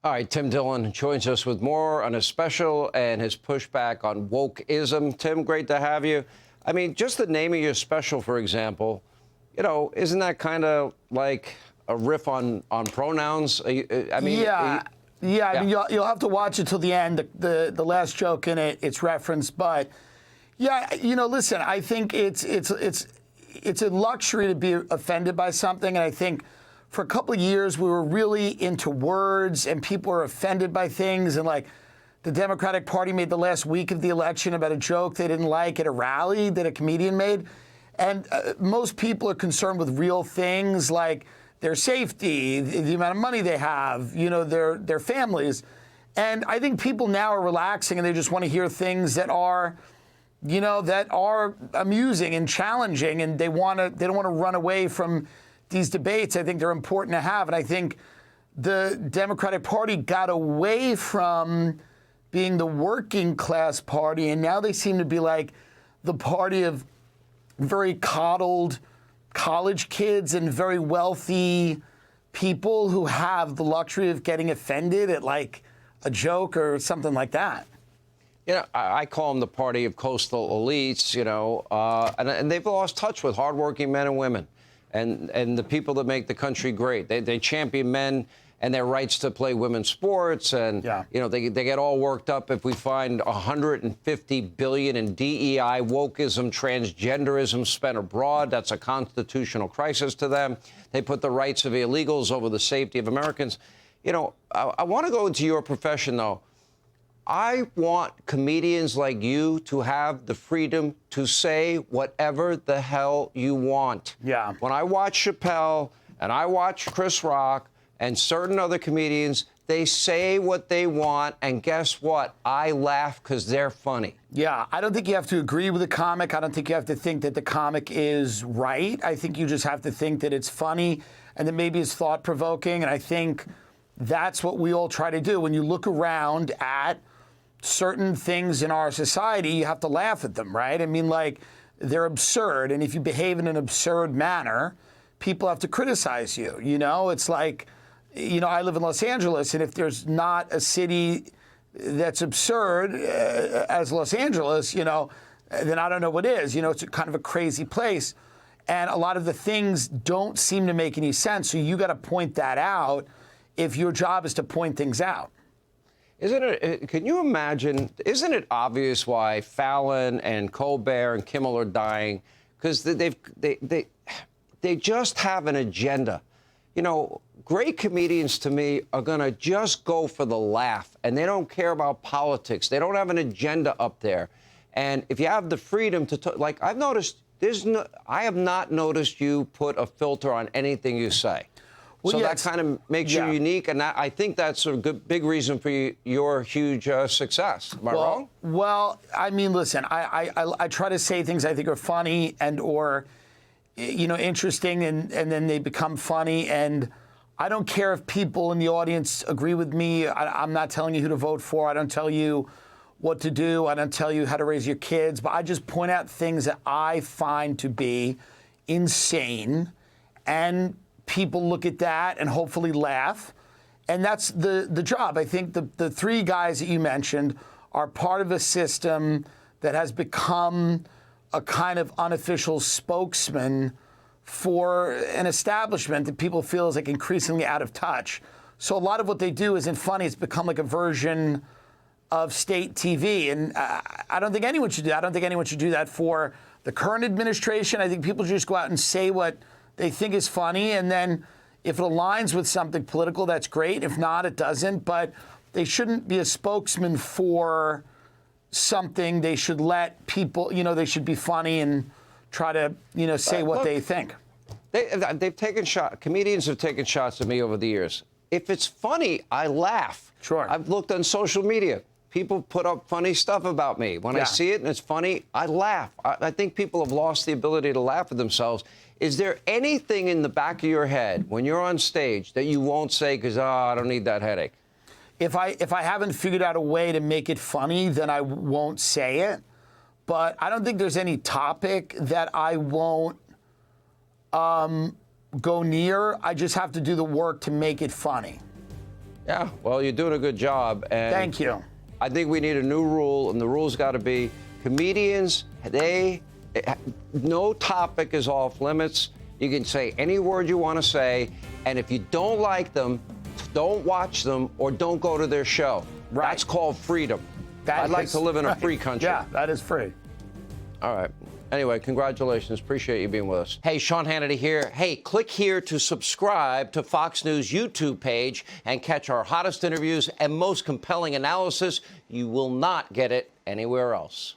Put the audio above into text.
All right, Tim Dillon joins us with more on his special and his pushback on wokeism. Tim, great to have you. I mean, just the name of your special, for example, you know, isn't that kind of like a riff on pronouns? I mean, yeah. I mean, you'll have to watch it till the end. The last joke in it, it's referenced, but yeah, you know, listen, I think it's a luxury to be offended by something, and I think for a couple of years we were really into words, and people were offended by things, and like the Democratic Party made the last week of the election about a joke they didn't like at a rally that a comedian made, and most people are concerned with real things like their safety, the amount of money they have, you know, their families. And I think people now are relaxing and they just want to hear things that are, you know, that are amusing and challenging, and they don't want to run away from these debates. I think they're important to have. And I think the Democratic Party got away from being the working class party, and now they seem to be like the party of very coddled college kids and very wealthy people who have the luxury of getting offended at like a joke or something like that. You know, I call them the party of coastal elites, you know, and they've lost touch with hardworking men and women and the people that make the country great. They champion men and their rights to play women's sports. And, you know, they get all worked up if we find $150 billion in DEI, wokeism, transgenderism spent abroad. That's a constitutional crisis to them. They put the rights of illegals over the safety of Americans. You know, I want to go into your profession, though. I want comedians like you to have the freedom to say whatever the hell you want. Yeah. When I watch Chappelle and I watch Chris Rock and certain other comedians, they say what they want, and guess what? I laugh because they're funny. Yeah, I don't think you have to agree with the comic. I don't think you have to think that the comic is right. I think you just have to think that it's funny and that maybe it's thought-provoking, and I think that's what we all try to do. When you look around at certain things in our society, you have to laugh at them, right? I mean, like, they're absurd, and if you behave in an absurd manner, people have to criticize you, you know? It's like, you know, I live in Los Angeles, and if there's not a city that's absurd as Los Angeles, you know, then I don't know what is. You know, it's kind of a crazy place. And a lot of the things don't seem to make any sense, so you got to point that out if your job is to point things out. Isn't it, can you imagine, isn't it obvious why Fallon and Colbert and Kimmel are dying? Because they just have an agenda. You know, great comedians to me are going to just go for the laugh, and they don't care about politics. They don't have an agenda up there. And if you have the freedom to, like, I've noticed, I have not noticed you put a filter on anything you say. Well, so that kind of makes you unique, and I think that's a big reason for your huge success. Am I wrong? Well, I mean, listen, I try to say things I think are funny and or, you know, interesting, and then they become funny. And I don't care if people in the audience agree with me. I'm not telling you who to vote for. I don't tell you what to do. I don't tell you how to raise your kids. But I just point out things that I find to be insane, and people look at that and hopefully laugh. And that's the job. I think the three guys that you mentioned are part of a system that has become a kind of unofficial spokesman for an establishment that people feel is like increasingly out of touch. So a lot of what they do isn't funny. It's become like a version of state TV. And I don't think anyone should do that. I don't think anyone should do that for the current administration. I think people should just go out and say what they think is funny, and then if it aligns with something political, that's great. If not, it doesn't. But they shouldn't be a spokesman for something. They should let people, you know, they should be funny and try to, you know, say what they think. They've taken shots. Comedians have taken shots at me over the years. If it's funny, I laugh. Sure. I've looked on social media. People put up funny stuff about me. When I see it and it's funny, I laugh. I think people have lost the ability to laugh at themselves. Is there anything in the back of your head when you're on stage that you won't say because, I don't need that headache? If I haven't figured out a way to make it funny, then I won't say it. But I don't think there's any topic that I won't go near. I just have to do the work to make it funny. Yeah, well, you're doing a good job. And Thank you. I think we need a new rule, and the rule's got to be comedians, no topic is off limits. You can say any word you want to say, and if you don't like them, don't watch them or don't go to their show. Right. That's called freedom. I'd like to live in a free country. Yeah, that is free. All right. Anyway, congratulations. Appreciate you being with us. Hey, Sean Hannity here. Hey, click here to subscribe to Fox News YouTube page and catch our hottest interviews and most compelling analysis. You will not get it anywhere else.